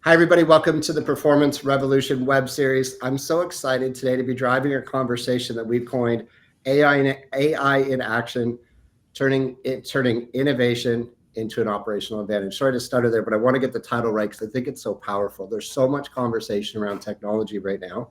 Hi, everybody. Welcome to the Performance Revolution web series. I'm so excited today to be driving a conversation that we've coined AI in action, turning innovation into an operational advantage. Sorry to stutter there, but I want to get the title right because I think it's so powerful. There's so much conversation around technology right now,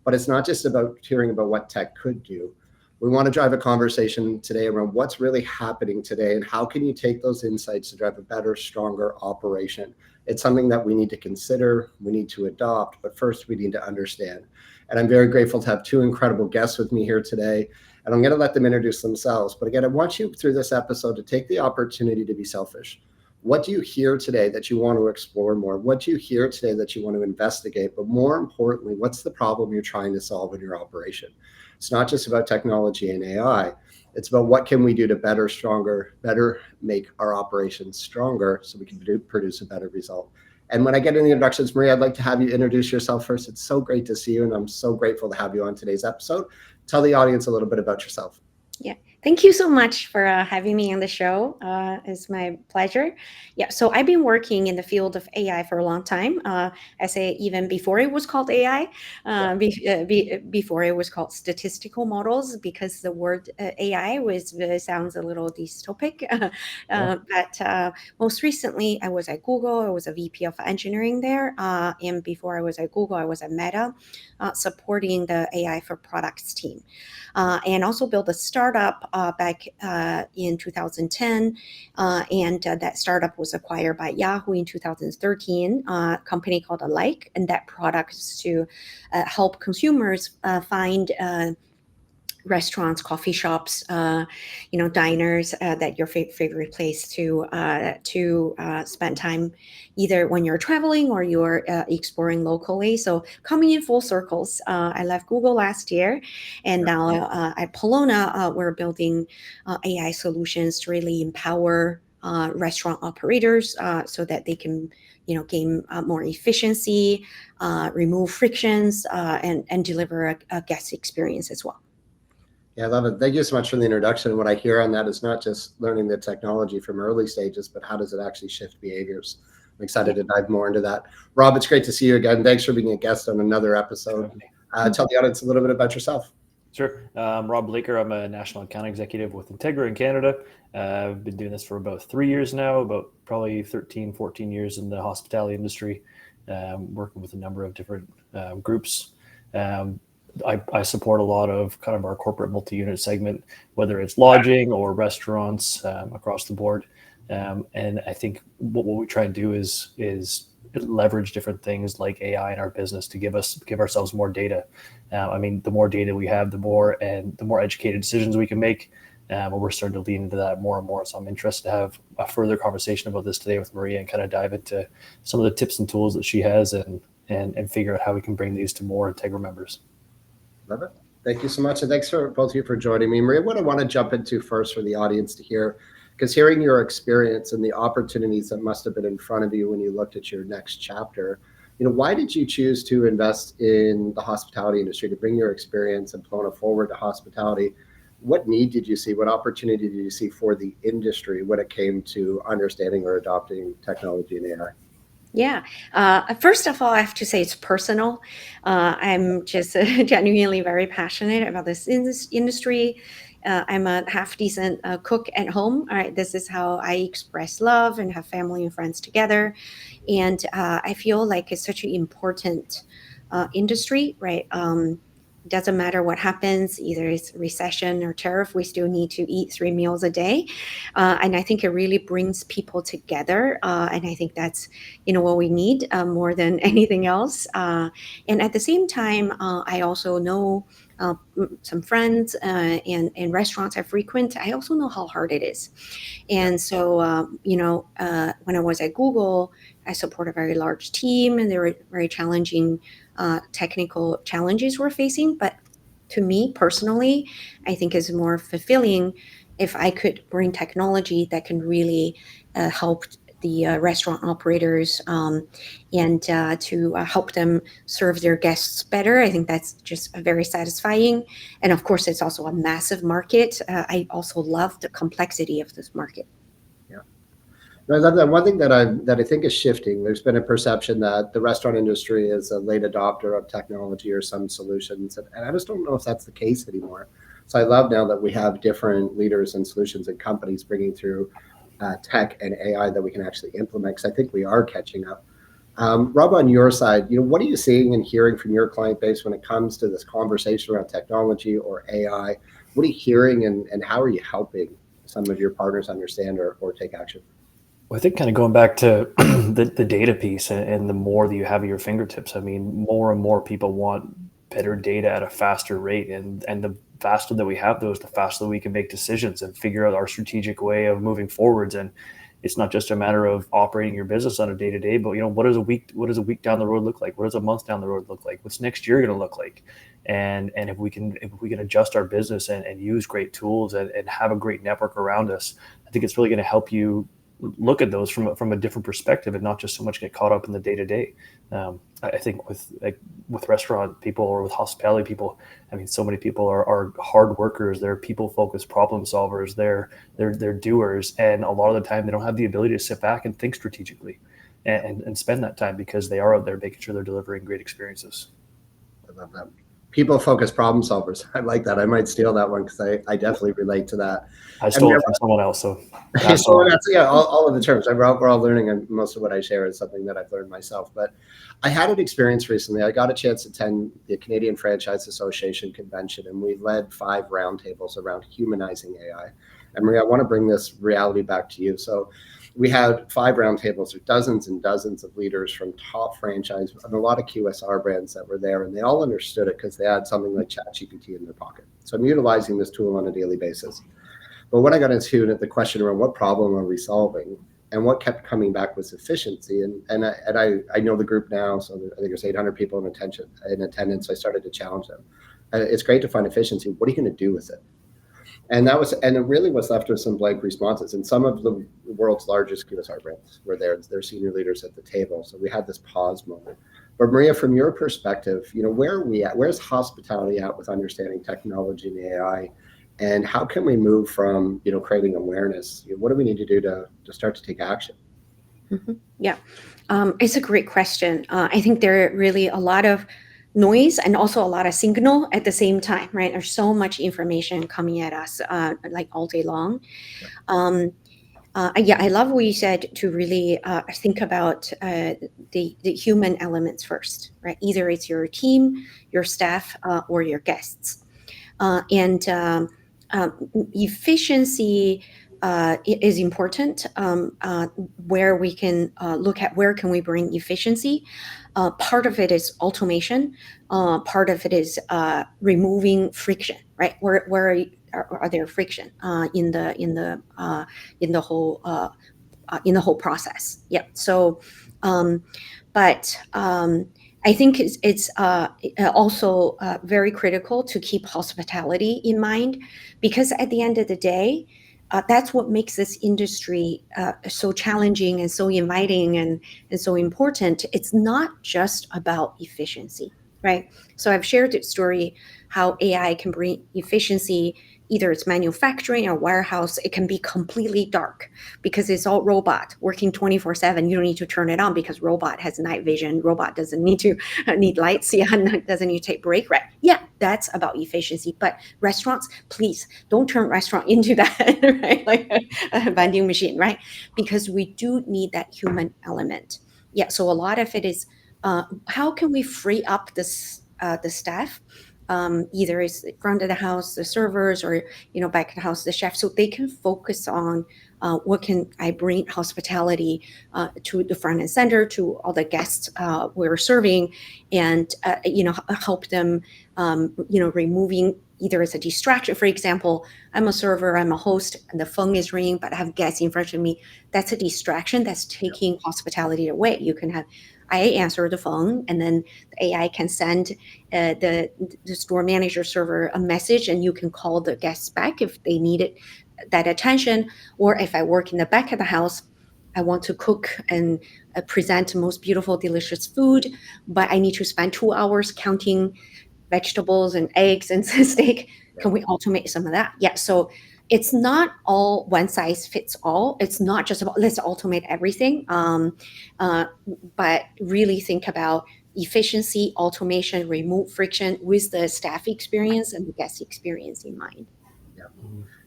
but it's not just about hearing about what tech could do. We want to drive a conversation today around what's really happening today and how can you take those insights to drive a better, stronger operation. It's something that we need to consider, we need to adopt, but first we need to understand. And I'm very grateful to have two incredible guests with me here today. And I'm going to let them introduce themselves. But again, I want you through this episode to take the opportunity to be selfish. What do you hear today that you want to explore more? What do you hear today that you want to investigate? But more importantly, what's the problem you're trying to solve in your operation? It's not just about technology and AI. It's about what can we do to better make our operations stronger so we can produce a better result. And when I get in the introductions, Maria, I'd like to have you introduce yourself first. It's so great to see you, and I'm so grateful to have you on today's episode. Tell the audience a little bit about yourself. Yeah, thank you so much for having me on the show. It's my pleasure. Yeah, so I've been working in the field of AI for a long time. I say even before it was called AI, before it was called statistical models, because the word AI sounds a little dystopic. But most recently, I was at Google. I was a VP of engineering there. And before I was at Google, I was at Meta, supporting the AI for products team. And also built a startup back in 2010. And that startup was acquired by Yahoo in 2013, a company called Alike. And that product is to help consumers find restaurants, coffee shops, diners, that your favorite place to spend time, either when you're traveling or you're exploring locally. So coming in full circles, I left Google last year, and now at Palona, we're building AI solutions to really empower restaurant operators so that they can gain more efficiency, remove frictions, and deliver a guest experience as well. Yeah, I love it. Thank you so much for the introduction. What I hear on that is not just learning the technology from early stages, but how does it actually shift behaviors? I'm excited to dive more into that. Rob, it's great to see you again. Thanks for being a guest on another episode. Tell the audience a little bit about yourself. Sure. Rob Blaker. I'm a national account executive with Integra in Canada. I've been doing this for about 3 years now, about probably 13, 14 years in the hospitality industry, working with a number of different groups. I support a lot of kind of our corporate multi-unit segment, whether it's lodging or restaurants across the board. And I think what we try and do is leverage different things like AI in our business to give ourselves more data. The more data we have, the more educated decisions we can make. We're starting to lean into that more and more. So I'm interested to have a further conversation about this today with Maria and kind of dive into some of the tips and tools that she has and figure out how we can bring these to more Integra members. Love it. Thank you so much. And thanks for both of you for joining me. Maria, what I want to jump into first for the audience to hear, because hearing your experience and the opportunities that must have been in front of you when you looked at your next chapter, why did you choose to invest in the hospitality industry, to bring your experience and Palona forward to hospitality? What need did you see? What opportunity did you see for the industry when it came to understanding or adopting technology and AI? Yeah. First of all, I have to say it's personal. I'm just genuinely very passionate about this industry. I'm a half decent cook at home. All right, this is how I express love and have family and friends together. And I feel like it's such an important industry, right? Doesn't matter what happens, either it's recession or tariff, we still need to eat 3 meals a day. And I think it really brings people together. And I think that's, what we need more than anything else. And at the same time, I also know some friends and restaurants I frequent. I also know how hard it is. And so, when I was at Google, I support a very large team, and there were very challenging technical challenges we're facing. But to me personally, I think it's more fulfilling if I could bring technology that can really help the restaurant operators and to help them serve their guests better. I think that's just very satisfying. And of course, it's also a massive market. I also love the complexity of this market. I love that. One thing that I think is shifting. There's been a perception that the restaurant industry is a late adopter of technology or some solutions, and I just don't know if that's the case anymore. So I love now that we have different leaders and solutions and companies bringing through tech and AI that we can actually implement. Because I think we are catching up. Rob, on your side, what are you seeing and hearing from your client base when it comes to this conversation around technology or AI? What are you hearing, and how are you helping some of your partners understand or take action? Well, I think kind of going back to the data piece and the more that you have at your fingertips, I mean, more and more people want better data at a faster rate. And the faster that we have those, the faster that we can make decisions and figure out our strategic way of moving forwards. And it's not just a matter of operating your business on a day to day, but what does a week down the road look like? What does a month down the road look like? What's next year going to look like? And if we can adjust our business and use great tools and have a great network around us, I think it's really going to help you look at those from a different perspective and not just so much get caught up in the day to day. I think with restaurant people or with hospitality people, I mean, so many people are hard workers. They're people focused problem solvers. They're doers, and a lot of the time they don't have the ability to sit back and think strategically and spend that time because they are out there making sure they're delivering great experiences. I love that. People focused problem solvers. I like that. I might steal that one because I definitely relate to that. I stole it from someone else, so all of the terms. We're all learning, and most of what I share is something that I've learned myself. But I had an experience recently. I got a chance to attend the Canadian Franchise Association convention, and we led 5 roundtables around humanizing AI. And Maria, I want to bring this reality back to you. So we had 5 roundtables with dozens and dozens of leaders from top franchise and a lot of QSR brands that were there, and they all understood it because they had something like ChatGPT in their pocket. So I'm utilizing this tool on a daily basis. But when I got into the question around what problem are we solving, and what kept coming back was efficiency, and I know the group now, so I think there's 800 people in attendance. So I started to challenge them. It's great to find efficiency. What are you going to do with it? And it really was left with some blank responses. And some of the world's largest QSR brands were there, their senior leaders at the table. So we had this pause moment. But Maria, from your perspective, where are we at? Where's hospitality at with understanding technology and AI? And how can we move from, creating awareness? What do we need to do to start to take action? Mm-hmm. Yeah, it's a great question. I think there are really a lot of noise and also a lot of signal at the same time, right? There's so much information coming at us like all day long. I love what you said to really think about the human elements first, right? Either it's your team, your staff, or your guests. And efficiency is important, where we can look at where can we bring efficiency. Part of it is automation. Part of it is removing friction, right? Where are there friction in the whole process? Yeah. So, but I think it's also very critical to keep hospitality in mind, because at the end of the day, that's what makes this industry so challenging and so inviting and so important. It's not just about efficiency, right? So I've shared the story how AI can bring efficiency. Either it's manufacturing or warehouse, it can be completely dark because it's all robot working 24/7. You don't need to turn it on because robot has night vision. Robot doesn't need lights. Yeah, doesn't need to take break. Right? Yeah, that's about efficiency. But restaurants, please don't turn restaurant into that, right? Like a vending machine, right? Because we do need that human element. Yeah. So a lot of it is how can we free up the staff? Either it's front of the house, the servers, or back of the house, the chef, so they can focus on what can I bring hospitality to the front and center, to all the guests we're serving, and help them, removing either as a distraction. For example, I'm a server, I'm a host, and the phone is ringing, but I have guests in front of me. That's a distraction. That's taking hospitality away. I answer the phone, and then the AI can send the store manager server a message, and you can call the guests back if they needed that attention. Or if I work in the back of the house, I want to cook and present the most beautiful, delicious food, but I need to spend 2 hours counting vegetables and eggs and steak. Can we automate some of that? Yeah. So it's not all one size fits all. It's not just about let's automate everything, but really think about efficiency, automation, remove friction with the staff experience and the guest experience in mind. Yeah.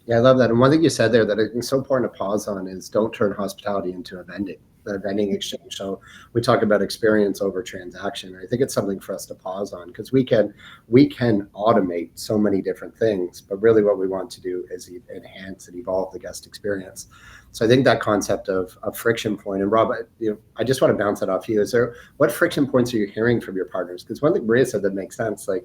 Yeah, I love that. And one thing you said there that it's so important to pause on is don't turn hospitality into a vending exchange. So we talk about experience over transaction. I think it's something for us to pause on, because we can automate so many different things, but really what we want to do is enhance and evolve the guest experience. So I think that concept of friction point, and Rob, I just want to bounce that off you. What friction points are you hearing from your partners? Because one thing Maria said that makes sense, like,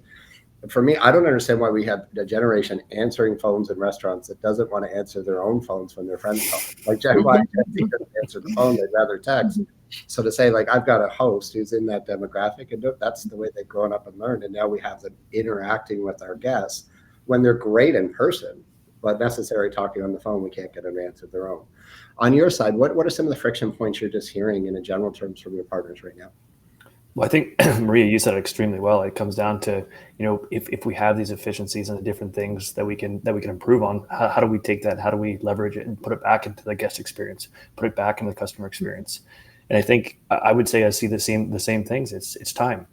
for me, I don't understand why we have a generation answering phones in restaurants that doesn't want to answer their own phones when their friends call. Like, why doesn't answer the phone? They'd rather text. So to say, like, I've got a host who's in that demographic, and that's the way they've grown up and learned. And now we have them interacting with our guests when they're great in person, but necessary talking on the phone, we can't get them to answer their own. On your side, what are some of the friction points you're just hearing in general terms from your partners right now? Well, I think, Maria, you said it extremely well. It comes down to, if we have these efficiencies and the different things that we can improve on, how do we take that? How do we leverage it and put it back into the guest experience, put it back into the customer experience? And I think I would say I see the same things. It's time.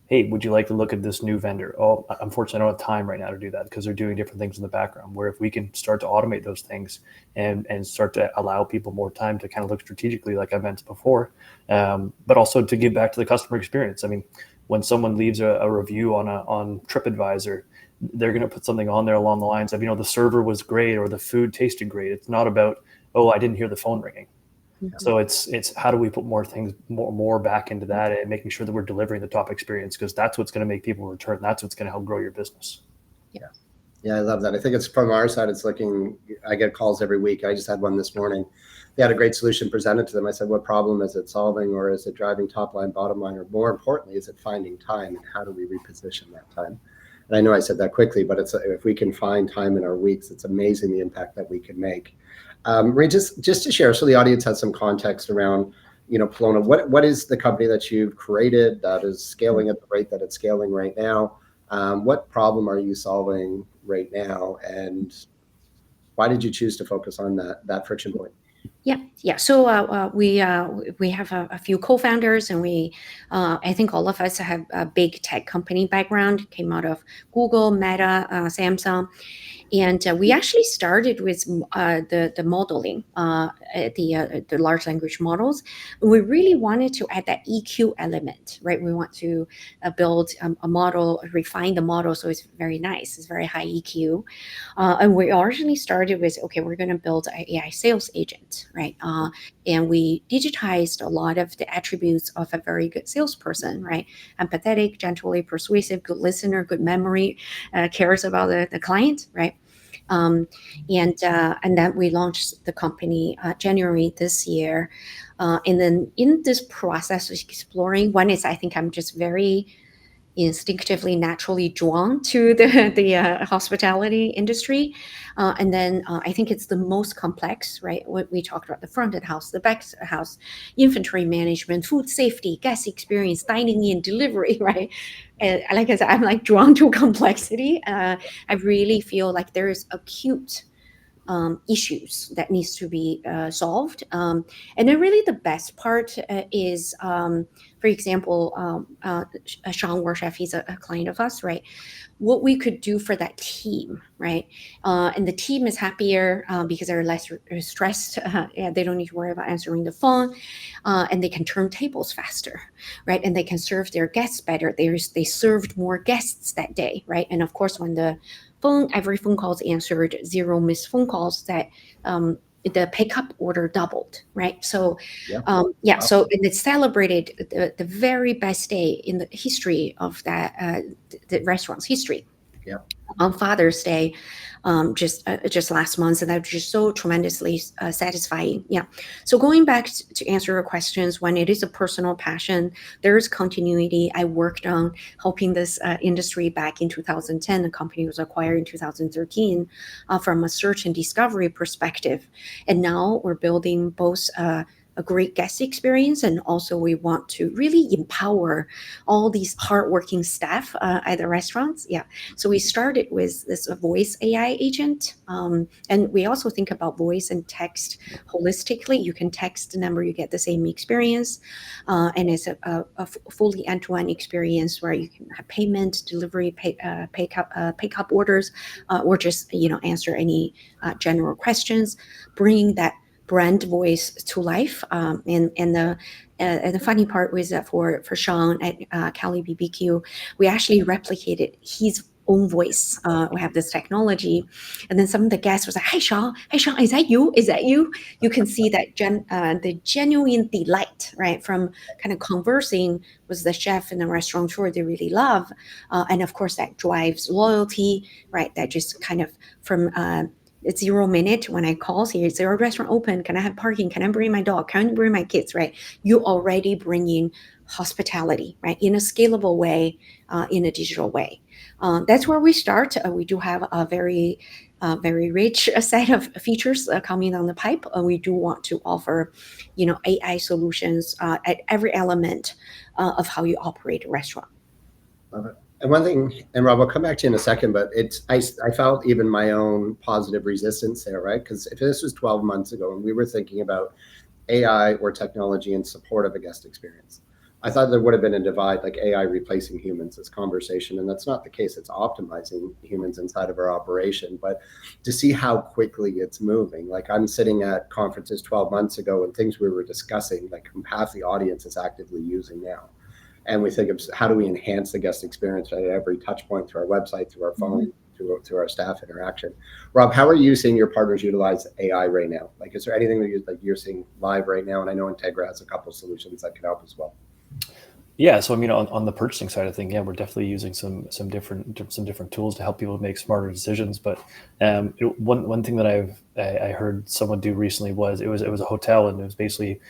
Hey, would you like to look at this new vendor? Oh, unfortunately, I don't have time right now to do that because they're doing different things in the background. Where if we can start to automate those things and start to allow people more time to kind of look strategically, like I mentioned before, but also to give back to the customer experience. I mean, when someone leaves a review on TripAdvisor, they're going to put something on there along the lines of, the server was great or the food tasted great. It's not about, oh, I didn't hear the phone ringing. So it's how do we put more things more back into that and making sure that we're delivering the top experience, because that's what's going to make people return. That's what's going to help grow your business. Yeah, I love that. I think it's from our side. It's looking. I get calls every week. I just had one this morning. They had a great solution presented to them. I said, "What problem is it solving, or is it driving top line, bottom line, or more importantly, is it finding time? And how do we reposition that time?" And I know I said that quickly, but if we can find time in our weeks, it's amazing the impact that we can make. Marie, just to share, so the audience has some context around, Palona. What is the company that you've created that is scaling at the rate that it's scaling right now? What problem are you solving right now, and why did you choose to focus on that friction point? Yeah. So we have a few co-founders, and I think all of us have a big tech company background. Came out of Google, Meta, Samsung. And we actually started with the modeling, the large language models. We really wanted to add that EQ element, right? We want to build a model, refine the model so it's very nice, it's very high EQ. And we originally started with, okay, we're going to build an AI sales agent, right? And we digitized a lot of the attributes of a very good salesperson, right? Empathetic, gently persuasive, good listener, good memory, cares about the client, right? And then we launched the company January this year. And then in this process of exploring, one is I think I'm just very instinctively, naturally drawn to the hospitality industry. And then I think it's the most complex, right? We talked about the front of the house, the back of the house, inventory management, food safety, guest experience, dining in, delivery, right? And like I said, I'm like drawn to complexity. I really feel like there is acute issues that needs to be solved. And then really the best part is, for example, Sean Warchef, he's a client of us, right? What we could do for that team, right? And the team is happier because they're less stressed. They don't need to worry about answering the phone, and they can turn tables faster, right? And they can serve their guests better. They served more guests that day, right? And of course, when every phone call is answered, 0 missed phone calls, that the pickup order doubled, right? So, Wow. So and it celebrated the very best day in the history of that the restaurant's history. Yeah. On Father's Day, just last month, and that was just so tremendously satisfying. Yeah. So going back to answer your questions, when it is a personal passion, there is continuity. I worked on helping this industry back in 2010. The company was acquired in 2013 from a search and discovery perspective, and now we're building both a great guest experience, and also we want to really empower all these hardworking staff at the restaurants. Yeah, so we started with this voice AI agent, and we also think about voice and text holistically. You can text the number, you get the same experience, and it's a fully end-to-end experience where you can have payment, delivery, pick up orders, or just answer any general questions, bringing that brand voice to life. And the funny part was that for Sean at Cali BBQ, we actually replicated his own voice. We have this technology, and then some of the guests was like, "Hey Sean, is that you? Is that you?" You can see that the genuine delight, right, from kind of conversing with the chef and the restaurateur they really love, and of course that drives loyalty, right? That just kind of from it's 0 minute when I call, say, is there a restaurant open? Can I have parking? Can I bring my dog? Can I bring my kids? Right? You already bring in hospitality, right? In a scalable way, in a digital way. That's where we start. We do have a very rich set of features coming down the pipe. We do want to offer, AI solutions at every element of how you operate a restaurant. Love it. And one thing, and Rob, I'll come back to you in a second, but I felt even my own positive resistance there, right? Because if this was 12 months ago and we were thinking about AI or technology in support of a guest experience, I thought there would have been a divide, like AI replacing humans as conversation, and that's not the case. It's optimizing humans inside of our operation. But to see how quickly it's moving, like I'm sitting at conferences 12 months ago and things we were discussing, like half the audience is actively using now. And we think of how do we enhance the guest experience at every touch point through our website, through our phone, through our staff interaction. Rob, how are you seeing your partners utilize AI right now? Like, is there anything that you're seeing live right now? And I know Integra has a couple of solutions that can help as well. Yeah, so I mean, on the purchasing side of things, yeah, we're definitely using some different tools to help people make smarter decisions. But one thing that I heard someone do recently was it was a hotel, and it was basically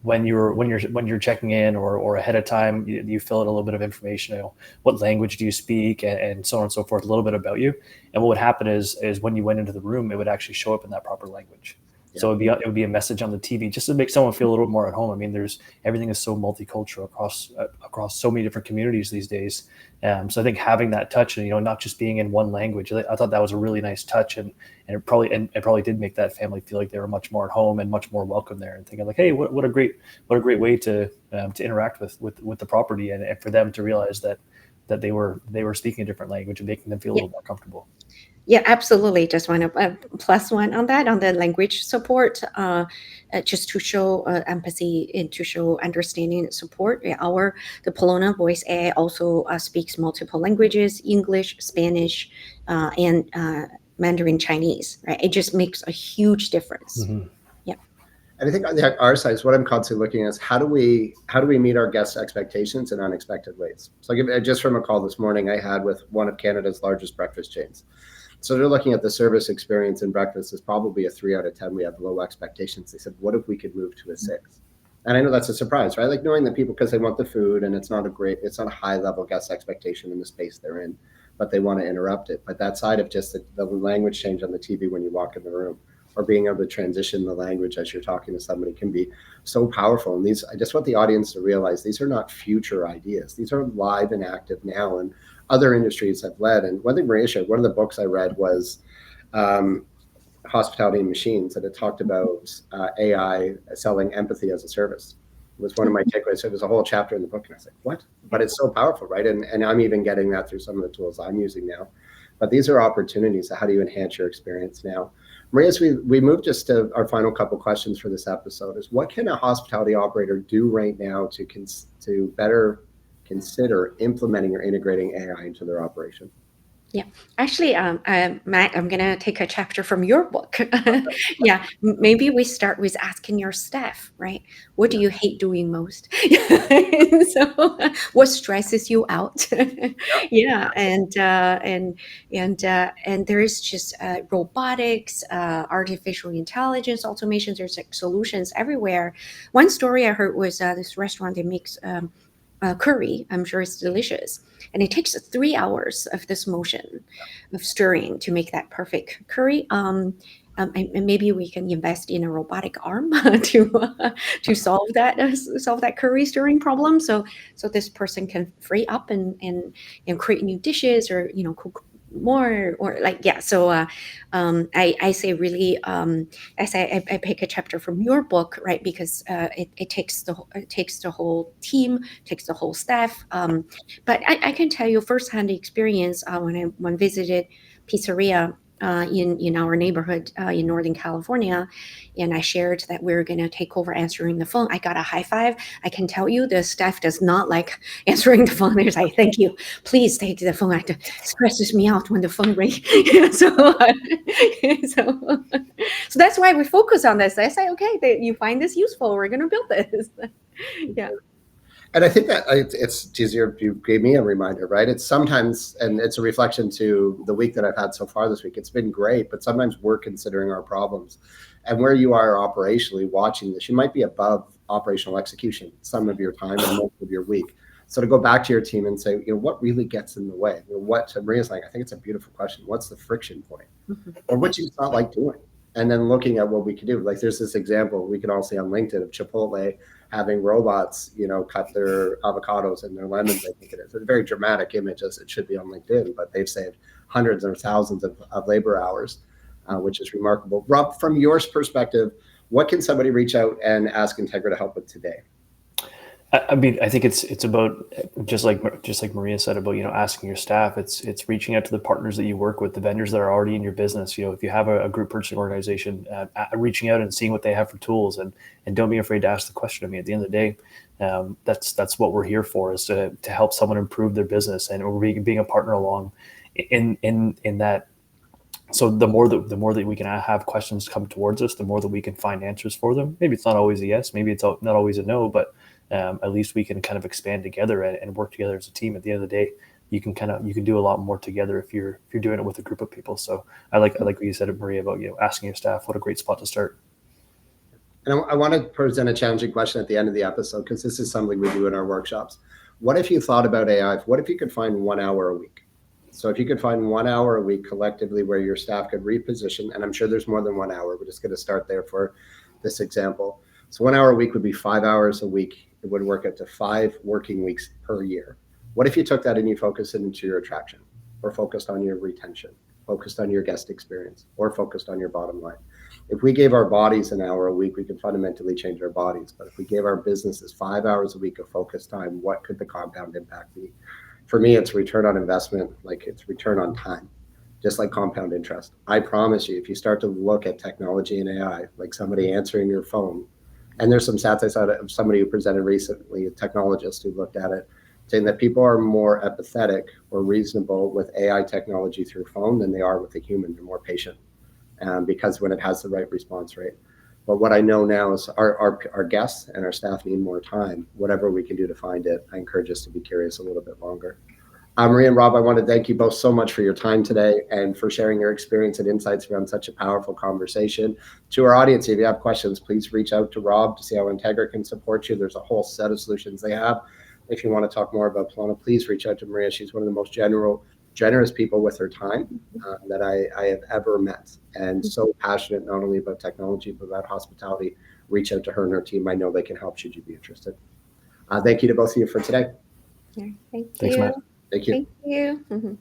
when you're checking in or ahead of time, you fill out a little bit of information, what language do you speak, and so on and so forth, a little bit about you. And what would happen is when you went into the room, it would actually show up in that proper language. So it would be a message on the TV just to make someone feel a little more at home. I mean, everything is so multicultural across so many different communities these days. So I think having that touch and not just being in one language, I thought that was a really nice touch, and it probably did make that family feel like they were much more at home and much more welcome there, and thinking like, hey, what a great way to interact with the property, and for them to realize that they were speaking a different language and making them feel a little more comfortable. Yeah, absolutely. Just want to plus one on that, on the language support, just to show empathy and to show understanding and support. Yeah, the Palona Voice AI also speaks multiple languages: English, Spanish, and Mandarin Chinese. Right, it just makes a huge difference. Mm-hmm. Yeah. And I think on our side, what I'm constantly looking at is how do we meet our guests' expectations in unexpected ways. So just from a call this morning I had with one of Canada's largest breakfast chains. So they're looking at the service experience in breakfast is probably a 3 out of 10. We have low expectations. They said, what if we could move to a 6? And I know that's a surprise, right? Like knowing that people, because they want the food and it's not a high level guest expectation in the space they're in, but they want to interrupt it. But that side of just the language change on the TV when you walk in the room, or being able to transition the language as you're talking to somebody, can be so powerful. And I just want the audience to realize these are not future ideas. These are live and active now, and other industries have led. And one thing Maria shared, one of the books I read was Hospitality and Machines, and it talked about AI selling empathy as a service. It was one of my takeaways. So there's a whole chapter in the book, and I was like, what? But it's so powerful, right? And I'm even getting that through some of the tools I'm using now. But these are opportunities. How do you enhance your experience now? Maria, as we move just to our final couple questions for this episode, is what can a hospitality operator do right now to better consider implementing or integrating AI into their operation? Yeah, actually, Matt, I'm gonna take a chapter from your book. Yeah, maybe we start with asking your staff, right? What do you hate doing most? So, what stresses you out? Yeah, and there is just robotics, artificial intelligence, automations. There's like solutions everywhere. One story I heard was this restaurant that makes curry. I'm sure it's delicious. And it takes 3 hours of this motion of stirring to make that perfect curry. and maybe we can invest in a robotic arm to solve that curry stirring problem. So this person can free up and create new dishes, or cook more, or like, yeah. So I say really, I pick a chapter from your book, right? Because it takes the whole team, takes the whole staff. But I can tell you firsthand experience when I visited pizzeria in our neighborhood in Northern California, and I shared that we're going to take over answering the phone. I got a high five. I can tell you the staff does not like answering the phone. They're like, "Thank you, please take the phone." It stresses me out when the phone rings. So that's why we focus on this. I say, okay, you find this useful, we're going to build this. Yeah. And I think that it's easier. You gave me a reminder, right? It's sometimes, and it's a reflection to the week that I've had so far this week. It's been great, but sometimes we're considering our problems, and where you are operationally watching this, you might be above operational execution some of your time and most of your week. So to go back to your team and say, what really gets in the way? What Maria's like, I think it's a beautiful question. What's the friction point, or what you not like doing? And then looking at what we can do. Like there's this example we can all see on LinkedIn of Chipotle having robots, cut their avocados and their lemons. I think it is. It's a very dramatic image, as it should be on LinkedIn, but they've saved hundreds or thousands of labor hours, which is remarkable. Rob, from your perspective, what can somebody reach out and ask Integra to help with today? I mean, I think it's about just like Maria said about asking your staff. It's reaching out to the partners that you work with, the vendors that are already in your business. If you have a group purchasing organization, reaching out and seeing what they have for tools, and don't be afraid to ask the question. I mean, at the end of the day, that's what we're here for, is to help someone improve their business, and we're being a partner along in that. So the more that we can have questions come towards us, the more that we can find answers for them. Maybe it's not always a yes, maybe it's not always a no, but at least we can kind of expand together and work together as a team. At the end of the day, you can do a lot more together if you're doing it with a group of people. So I like what you said, Maria, about asking your staff. What a great spot to start. And I want to present a challenging question at the end of the episode, because this is something we do in our workshops. What if you thought about AI? What if you could find 1 hour a week? So if you could find 1 hour a week collectively where your staff could reposition, and I'm sure there's more than 1 hour, we're just going to start there for this example. So 1 hour a week would be 5 hours a week. It would work out to 5 working weeks per year. What if you took that and you focused it into your attraction, or focused on your retention, focused on your guest experience, or focused on your bottom line? If we gave our bodies 1 hour a week, we could fundamentally change our bodies. But if we gave our businesses 5 hours a week of focus time, what could the compound impact be? For me, it's return on investment, like it's return on time, just like compound interest. I promise you, if you start to look at technology and AI, like somebody answering your phone, and there's some stats I saw of somebody who presented recently, a technologist who looked at it, saying that people are more empathetic or reasonable with AI technology through phone than they are with a human. They're more patient, because when it has the right response rate. But what I know now is our guests and our staff need more time. Whatever we can do to find it, I encourage us to be curious a little bit longer. Maria and Rob, I want to thank you both so much for your time today and for sharing your experience and insights around such a powerful conversation. To our audience, if you have questions, please reach out to Rob to see how Integra can support you. There's a whole set of solutions they have. If you want to talk more about Palona, please reach out to Maria. She's one of the most generous people with her time that I have ever met, and so passionate not only about technology but about hospitality. Reach out to her and her team. I know they can help should you be interested. Thank you to both of you for today. Yeah, thank Thanks, you. Matt. Thank you. Thank you. Mm-hmm.